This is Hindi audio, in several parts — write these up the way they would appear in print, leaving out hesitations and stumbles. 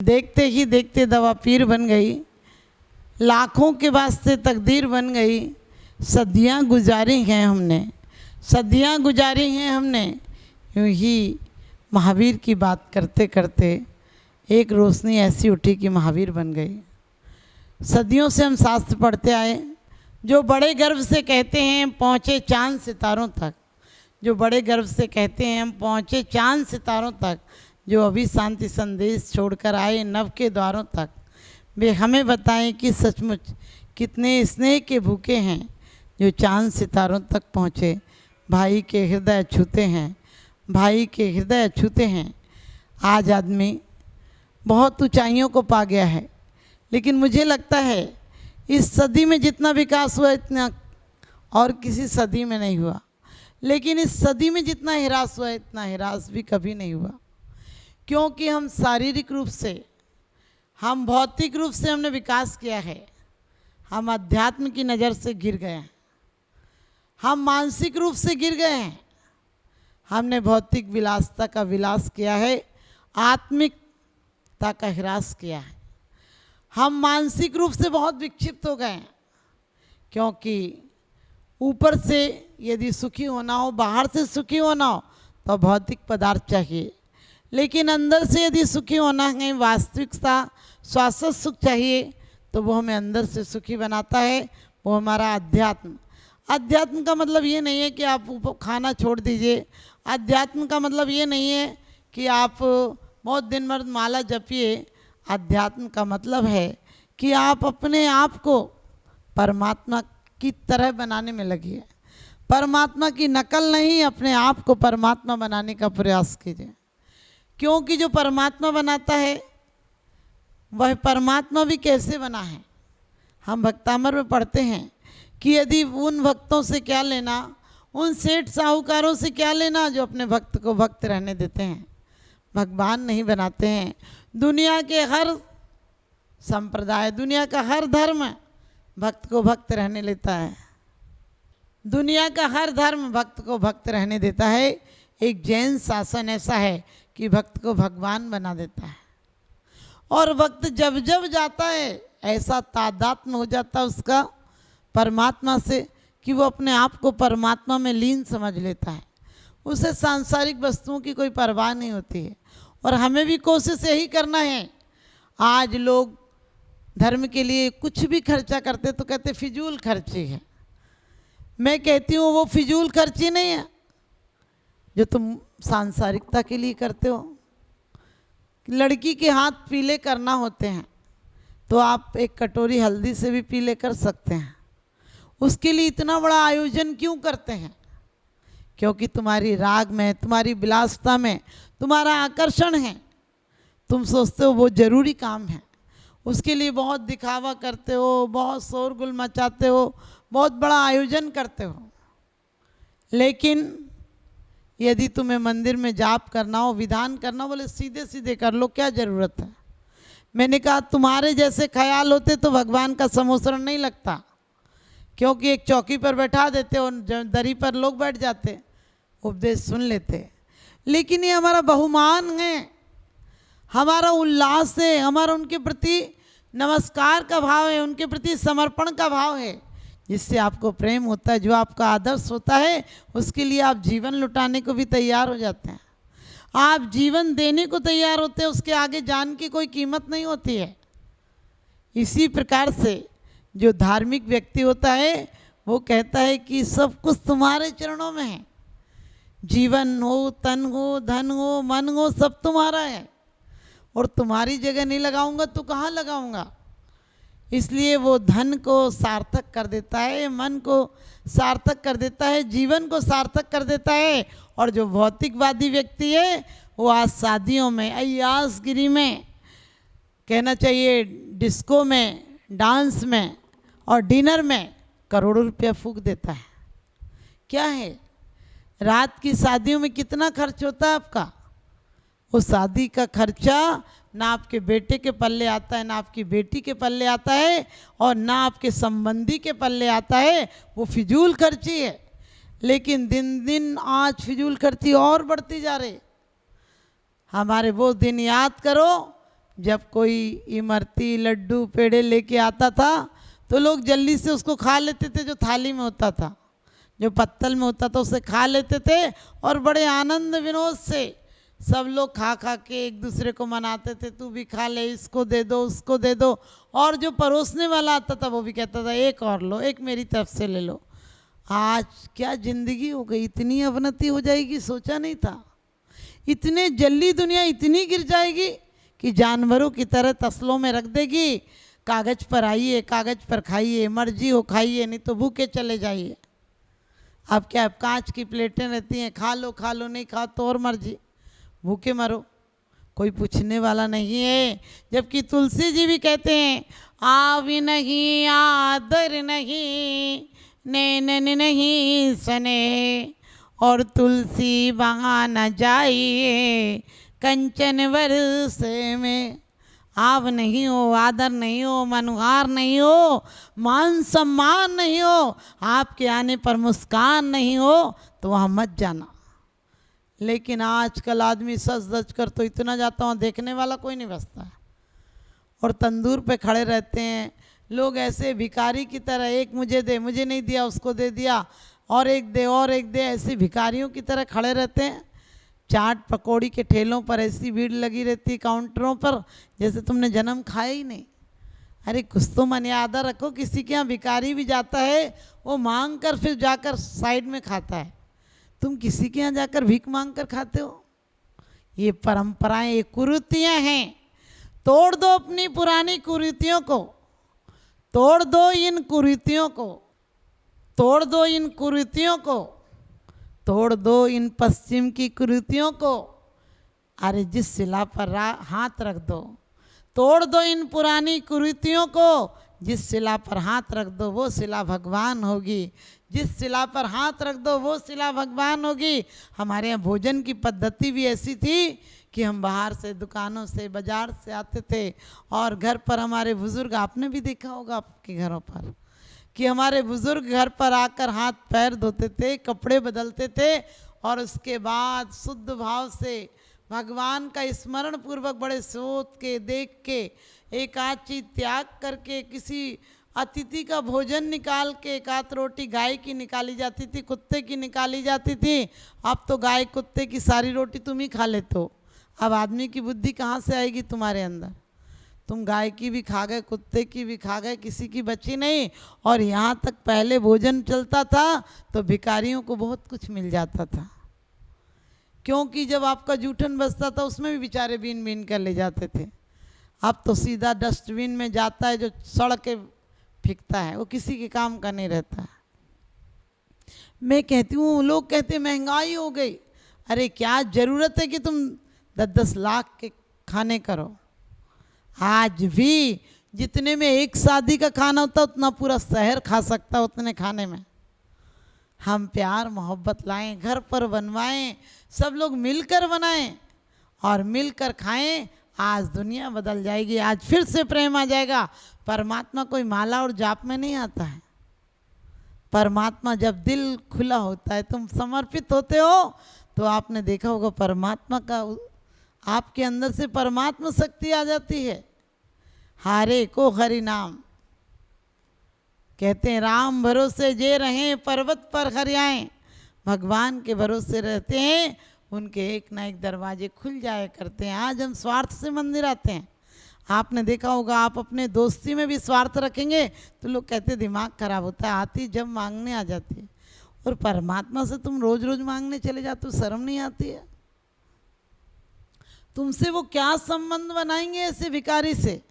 देखते ही देखते दवा पीर बन गई, लाखों के वास्ते तकदीर बन गई। सदियाँ गुजारी हैं हमने, सदियाँ गुजारी हैं हमने। यूँ ही महावीर की बात करते करते एक रोशनी ऐसी उठी कि महावीर बन गई। सदियों से हम शास्त्र पढ़ते आए, जो बड़े गर्व से कहते हैं पहुँचे चांद सितारों तक, जो बड़े गर्व से कहते हैं हम पहुँचे चांद सितारों तक, जो अभी शांति संदेश छोड़कर आए नव के द्वारों तक, वे हमें बताएं कि सचमुच कितने स्नेह के भूखे हैं जो चांद सितारों तक पहुँचे। भाई के हृदय छूते हैं, भाई के हृदय छूते हैं। आज आदमी बहुत ऊंचाइयों को पा गया है, लेकिन मुझे लगता है इस सदी में जितना विकास हुआ इतना और किसी सदी में नहीं हुआ। लेकिन इस सदी में जितना हिरास हुआ इतना हिरास भी कभी नहीं हुआ, क्योंकि हम शारीरिक रूप से, हम भौतिक रूप से हमने विकास किया है, हम अध्यात्म की नज़र से गिर गए हैं, हम मानसिक रूप से गिर गए हैं। हमने भौतिक विलासता का विलास किया है, आत्मिकता का ह्रास किया है। हम मानसिक रूप से बहुत विक्षिप्त हो गए हैं, क्योंकि ऊपर से यदि सुखी होना हो, बाहर से सुखी होना हो तो भौतिक पदार्थ चाहिए, लेकिन अंदर से यदि सुखी होना है, वास्तविकता शाश्वत सुख चाहिए, तो वो हमें अंदर से सुखी बनाता है, वो हमारा अध्यात्म। अध्यात्म का मतलब ये नहीं है कि आप खाना छोड़ दीजिए, अध्यात्म का मतलब ये नहीं है कि आप बहुत दिन भर माला जपिए। अध्यात्म का मतलब है कि आप अपने आप को परमात्मा की तरह बनाने में लगिए, परमात्मा की नकल नहीं, अपने आप को परमात्मा बनाने का प्रयास कीजिए। क्योंकि जो परमात्मा बनाता है वह परमात्मा भी कैसे बना है। हम भक्तामर में पढ़ते हैं कि यदि उन भक्तों से क्या लेना, उन सेठ साहूकारों से क्या लेना जो अपने भक्त को भक्त रहने देते हैं, भगवान नहीं बनाते हैं। दुनिया के हर संप्रदाय, दुनिया का हर धर्म भक्त को भक्त रहने लेता है, दुनिया का हर धर्म भक्त को भक्त रहने देता है। एक जैन शासन ऐसा है कि भक्त को भगवान बना देता है, और भक्त जब जब जाता है ऐसा तादात्म्य हो जाता है उसका परमात्मा से कि वो अपने आप को परमात्मा में लीन समझ लेता है। उसे सांसारिक वस्तुओं की कोई परवाह नहीं होती है। और हमें भी कोशिश यही करना है। आज लोग धर्म के लिए कुछ भी खर्चा करते तो कहते फिजूल खर्ची है। मैं कहती हूँ वो फिजूल खर्ची नहीं है जो तुम सांसारिकता के लिए करते हो। लड़की के हाथ पीले करना होते हैं तो आप एक कटोरी हल्दी से भी पीले कर सकते हैं। उसके लिए इतना बड़ा आयोजन क्यों करते हैं? क्योंकि तुम्हारी राग में, तुम्हारी विलासता में तुम्हारा आकर्षण है। तुम सोचते हो वो जरूरी काम है, उसके लिए बहुत दिखावा करते हो, बहुत शोरगुल मचाते हो, बहुत बड़ा आयोजन करते हो। लेकिन यदि तुम्हें मंदिर में जाप करना हो, विधान करना हो, बोले सीधे सीधे कर लो, क्या ज़रूरत है। मैंने कहा तुम्हारे जैसे ख्याल होते तो भगवान का समोसरण नहीं लगता, क्योंकि एक चौकी पर बैठा देते और दरी पर लोग बैठ जाते, उपदेश सुन लेते। लेकिन ये हमारा बहुमान है, हमारा उल्लास है, हमारा उनके प्रति नमस्कार का भाव है, उनके प्रति समर्पण का भाव है, जिससे आपको प्रेम होता है। जो आपका आदर्श होता है उसके लिए आप जीवन लुटाने को भी तैयार हो जाते हैं, आप जीवन देने को तैयार होते हैं, उसके आगे जान की कोई कीमत नहीं होती है। इसी प्रकार से जो धार्मिक व्यक्ति होता है वो कहता है कि सब कुछ तुम्हारे चरणों में है, जीवन हो, तन हो, धन हो, मन हो, सब तुम्हारा है, और तुम्हारी जगह नहीं लगाऊंगा तो कहाँ लगाऊंगा। इसलिए वो धन को सार्थक कर देता है, मन को सार्थक कर देता है, जीवन को सार्थक कर देता है। और जो भौतिकवादी व्यक्ति है वो आज शादियों में, अय्यासगिरी में, कहना चाहिए डिस्को में, डांस में और डिनर में करोड़ों रुपया फूंक देता है। क्या है, रात की शादियों में कितना खर्च होता है आपका? उस शादी का खर्चा ना आपके बेटे के पल्ले आता है, ना आपकी बेटी के पल्ले आता है, और ना आपके संबंधी के पल्ले आता है। वो फिजूल खर्ची है। लेकिन दिन दिन आज फिजूल खर्ची और बढ़ती जा रही। हमारे वो दिन याद करो जब कोई इमरती लड्डू पेड़े लेके आता था तो लोग जल्दी से उसको खा लेते थे, जो थाली में होता था, जो पत्तल में होता था उसे खा लेते थे, और बड़े आनंद विनोद से सब लोग खा खा के एक दूसरे को मनाते थे, तू भी खा ले, इसको दे दो, उसको दे दो। और जो परोसने वाला आता था वो भी कहता था एक और लो, एक मेरी तरफ से ले लो। आज क्या जिंदगी हो गई, इतनी अवनति हो जाएगी सोचा नहीं था। इतने जल्दी दुनिया इतनी गिर जाएगी कि जानवरों की तरह तसलों में रख देगी, कागज पर आइए, कागज पर खाइए, मर्जी हो खाइए, नहीं तो भूखे चले जाइए। अब क्या, अब कांच की प्लेटें रहती हैं, खा लो, नहीं खाओ तो और मर्जी, भूखे मरो, कोई पूछने वाला नहीं है। जबकि तुलसी जी भी कहते हैं, आवी नहीं आदर नहीं, नैनन नहीं सने, और तुलसी वहाँ न जाइए कंचन वर्ष में। आव नहीं हो, आदर नहीं हो, मनुहार नहीं हो, मान सम्मान नहीं हो, आपके आने पर मुस्कान नहीं हो तो वहाँ मत जाना। लेकिन आजकल आदमी सच धज कर तो इतना जाता हूँ, देखने वाला कोई नहीं बचता है, और तंदूर पे खड़े रहते हैं लोग ऐसे भिखारी की तरह, एक मुझे दे, मुझे नहीं दिया उसको दे दिया, और एक दे और एक दे, ऐसे भिखारियों की तरह खड़े रहते हैं। चाट पकौड़ी के ठेलों पर ऐसी भीड़ लगी रहती है काउंटरों पर, जैसे तुमने जन्म खाया ही नहीं। अरे कुछ तो मर्यादा रखो, किसी के यहाँ भिखारी भी जाता है वो मांग कर फिर जाकर साइड में खाता है, तुम किसी के यहाँ जाकर भीख मांग कर खाते हो। ये परंपराएं, ये कुरीतियाँ हैं। तोड़ दो अपनी पुरानी कुरीतियों को, तोड़ दो इन कुरीतियों को, तोड़ दो इन कुरीतियों को, तोड़ दो इन पश्चिम की कुरीतियों को। अरे जिस शिला पर हाथ रख दो, तोड़ दो इन पुरानी कुरीतियों को, जिस शिला पर हाथ रख दो वो शिला भगवान होगी, जिस शिला पर हाथ रख दो वो शिला भगवान होगी। हमारे यहाँ भोजन की पद्धति भी ऐसी थी कि हम बाहर से, दुकानों से, बाजार से आते थे, और घर पर हमारे बुजुर्ग, आपने भी देखा होगा आपके घरों पर, कि हमारे बुजुर्ग घर पर आकर हाथ पैर धोते थे, कपड़े बदलते थे, और उसके बाद शुद्ध भाव से भगवान का स्मरण पूर्वक बड़े सोच के देख के एक आध चीज त्याग करके किसी अतिथि का भोजन निकाल के, एक आध रोटी गाय की निकाली जाती थी, कुत्ते की निकाली जाती थी। अब तो गाय कुत्ते की सारी रोटी तुम ही खा लेते हो। अब आदमी की बुद्धि कहाँ से आएगी तुम्हारे अंदर? तुम गाय की भी खा गए, कुत्ते की भी खा गए, किसी की बची नहीं। और यहाँ तक पहले भोजन चलता था तो भिखारियों को बहुत कुछ मिल जाता था, क्योंकि जब आपका जूठन बचता था उसमें भी बेचारे बीन बीन कर ले जाते थे। अब तो सीधा डस्टबिन में जाता है, जो सड़क के फेंकता है, वो किसी के काम का नहीं रहता है। मैं कहती हूँ, लोग कहते महंगाई हो गई। अरे क्या ज़रूरत है कि तुम 10-10 लाख के खाने करो? आज भी जितने में एक शादी का खाना होता उतना पूरा शहर खा सकता, उतने खाने में हम प्यार मोहब्बत लाएं, घर पर बनवाएं, सब लोग मिलकर बनाएं और मिलकर खाएं। आज दुनिया बदल जाएगी, आज फिर से प्रेम आ जाएगा। परमात्मा कोई माला और जाप में नहीं आता है। परमात्मा जब दिल खुला होता है, तुम समर्पित होते हो, तो आपने देखा होगा परमात्मा का, आपके अंदर से परमात्मा शक्ति आ जाती है। हारे को हरि नाम कहते हैं, राम भरोसे जे रहें पर्वत पर हरियाएं। भगवान के भरोसे रहते हैं, उनके एक ना एक दरवाजे खुल जाया करते हैं। आज हम स्वार्थ से मंदिर आते हैं। आपने देखा होगा, आप अपने दोस्ती में भी स्वार्थ रखेंगे तो लोग कहते दिमाग खराब होता है, आती जब मांगने आ जाती है। और परमात्मा से तुम रोज रोज मांगने चले जाते हो, शर्म नहीं आती है? तुमसे वो क्या संबंध बनाएंगे ऐसे भिखारी से?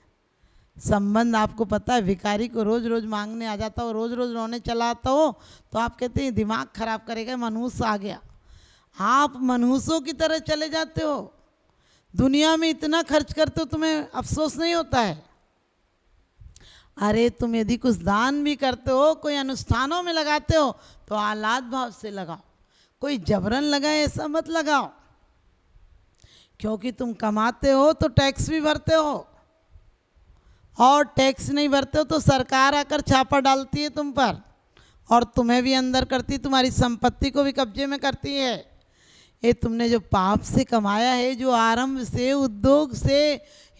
संबंध आपको पता है, भिखारी को रोज रोज मांगने आ जाता हो, रोज रोज रोने चला आता हो, तो आप कहते हैं दिमाग खराब करेगा, मनहूस आ गया। आप मनहूसों की तरह चले जाते हो। दुनिया में इतना खर्च करते हो, तुम्हें अफसोस नहीं होता है? अरे तुम यदि कुछ दान भी करते हो, कोई अनुष्ठानों में लगाते हो, तो आह्लाद भाव से लगाओ, कोई जबरन लगाए ऐसा मत लगाओ। क्योंकि तुम कमाते हो तो टैक्स भी भरते हो, और टैक्स नहीं भरते हो तो सरकार आकर छापा डालती है तुम पर, और तुम्हें भी अंदर करती, तुम्हारी संपत्ति को भी कब्जे में करती है। ये तुमने जो पाप से कमाया है, जो आरंभ से, उद्योग से,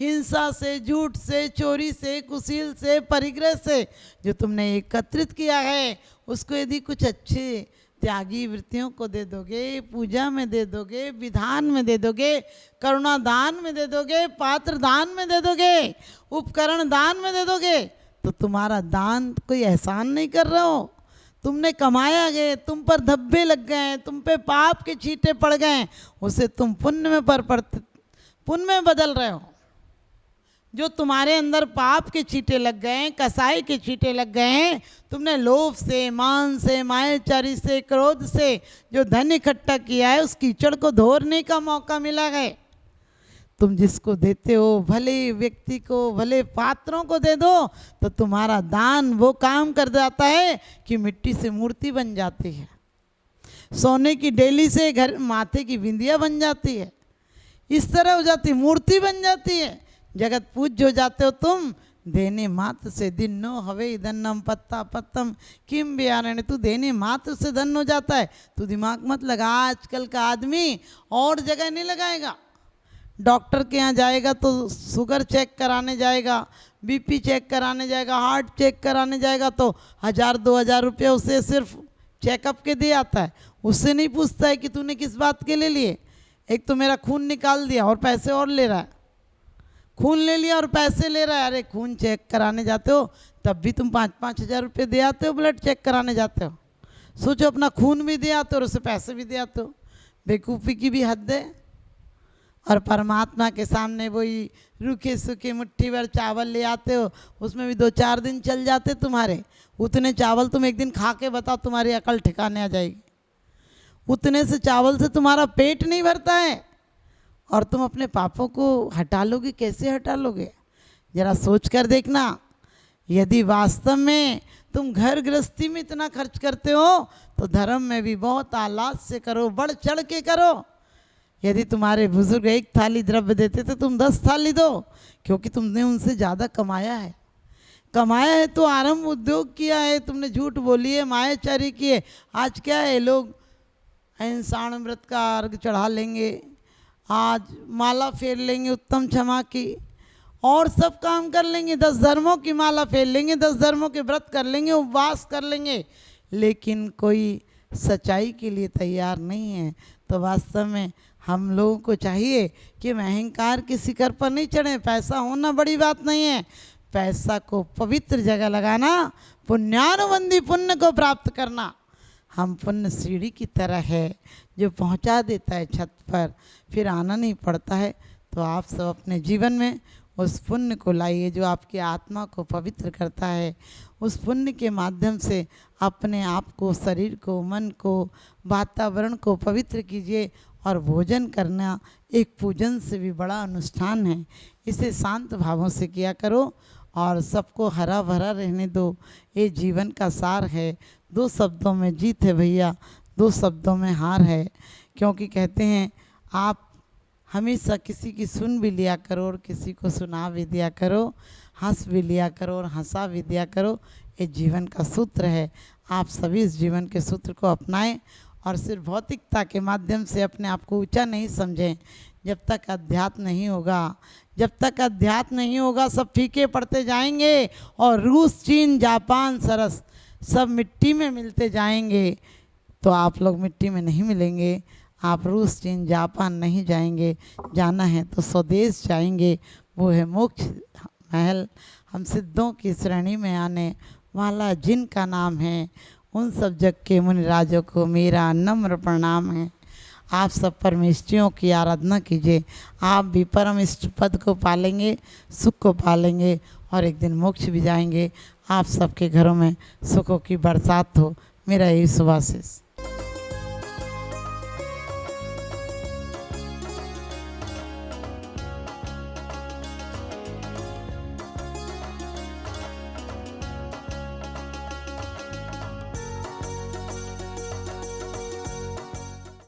हिंसा से, झूठ से, चोरी से, कुशील से, परिग्रह से जो तुमने एकत्रित किया है, उसको यदि कुछ अच्छे त्यागी वृत्तियों को दे दोगे, पूजा में दे दोगे, विधान में दे दोगे, करुणा दान में दे दोगे, पात्र दान में दे दोगे, उपकरण दान में दे दोगे, तो तुम्हारा दान कोई एहसान नहीं कर रहे हो, तुमने कमाया गए, तुम पर धब्बे लग गए, तुम पे पाप के छींटे पड़ गए, उसे तुम पुण्य में पुण्य में बदल रहे हो। जो तुम्हारे अंदर पाप के छींटे लग गए हैं, कसाई के छींटे लग गए हैं, तुमने लोभ से, मान से, मायाचारी से, क्रोध से जो धन इकट्ठा किया है, उस कीचड़ को धोने का मौका मिला है। तुम जिसको देते हो, भले व्यक्ति को, भले पात्रों को दे दो, तो तुम्हारा दान वो काम कर जाता है कि मिट्टी से मूर्ति बन जाती है, सोने की डेली से घर माथे की बिंदिया बन जाती है, इस तरह हो जाती, मूर्ति बन जाती है, जगत पूज्य हो जाते हो तुम। देने मात्र से दिन्नो हवे धन्नम पत्ता पत्तम किम बयान, तू देने मात्र से धन हो जाता है। तू दिमाग मत लगा, आजकल का आदमी और जगह नहीं लगाएगा। डॉक्टर के यहाँ जाएगा तो शुगर चेक कराने जाएगा, बीपी चेक कराने जाएगा, हार्ट चेक कराने जाएगा, तो 1000-2000 रुपये उसे सिर्फ चेकअप के दे आता है। उससे नहीं पूछता है कि तूने किस बात के लिए लिए। एक तो मेरा खून निकाल दिया और पैसे और ले रहा है, खून ले लिया और पैसे ले रहा है। अरे खून चेक कराने जाते हो तब भी तुम 5-5 हज़ार रुपये दे आते हो, ब्लड चेक कराने जाते हो। सोचो अपना खून भी दे आते हो और उसे पैसे भी दे आते हो। बेवकूफ़ी की भी हद है। और परमात्मा के सामने वही रूखे सूखे मुट्ठी भर चावल ले आते हो, उसमें भी 2-4 दिन चल जाते तुम्हारे। उतने चावल तुम एक दिन खा के बताओ, तुम्हारी अकल ठिकाने आ जाएगी। उतने से चावल से तुम्हारा पेट नहीं भरता है और तुम अपने पापों को हटा लोगे। कैसे हटा लोगे? जरा सोच कर देखना। यदि वास्तव में तुम घर गृहस्थी में इतना खर्च करते हो तो धर्म में भी बहुत आलास से करो, बढ़ चढ़ के करो। यदि तुम्हारे बुजुर्ग 1 थाली द्रव्य देते तो तुम 10 थाली दो, क्योंकि तुमने उनसे ज़्यादा कमाया है। कमाया है तो आरंभ उद्योग किया है, तुमने झूठ बोली है, मायाचारी किए। आज क्या है, लोग अहिंसाण व्रत का अर्घ चढ़ा लेंगे, आज माला फेर लेंगे उत्तम क्षमा की, और सब काम कर लेंगे, 10 धर्मों की माला फेर लेंगे, 10 धर्मों के व्रत कर लेंगे, उपवास कर लेंगे, लेकिन कोई सच्चाई के लिए तैयार नहीं है। तो वास्तव में हम लोगों को चाहिए कि हम अहंकार के शिखर पर नहीं चढ़ें। पैसा होना बड़ी बात नहीं है, पैसा को पवित्र जगह लगाना, पुण्यानुबंधी पुण्य को प्राप्त करना। हम पुण्य सीढ़ी की तरह है जो पहुंचा देता है छत पर, फिर आना नहीं पड़ता है। तो आप सब अपने जीवन में उस पुण्य को लाइए जो आपकी आत्मा को पवित्र करता है। उस पुण्य के माध्यम से अपने आप को, शरीर को, मन को, वातावरण को पवित्र कीजिए। और भोजन करना एक पूजन से भी बड़ा अनुष्ठान है। इसे शांत भावों से किया करो और सबको हरा भरा रहने दो। ये जीवन का सार है। 2 शब्दों में जीत है भैया, 2 शब्दों में हार है। क्योंकि कहते हैं आप हमेशा किसी की सुन भी लिया करो और किसी को सुना भी दिया करो, हंस भी लिया करो और हंसा भी दिया करो। ये जीवन का सूत्र है। आप सभी इस जीवन के सूत्र को अपनाएं और सिर्फ भौतिकता के माध्यम से अपने आप को ऊंचा नहीं समझें। जब तक अध्यात्म नहीं होगा, जब तक अध्यात्म नहीं होगा, सब फीके पड़ते जाएंगे और रूस, चीन, जापान, सरस सब मिट्टी में मिलते जाएंगे। तो आप लोग मिट्टी में नहीं मिलेंगे। आप रूस, चीन, जापान नहीं जाएंगे। जाना है तो स्वदेश जाएंगे, वो है मोक्ष महल। हम सिद्धों की श्रेणी में आने वाला जिनका नाम है, उन सब जग के मुनि राजों को मेरा नम्र प्रणाम है। आप सब परमेष्टियों की आराधना कीजिए। आप भी परम इष्ट पद को पालेंगे, सुख को पालेंगे और एक दिन मोक्ष भी जाएंगे। आप सबके घरों में सुखों की बरसात हो, मेरा यही शुभाशीष।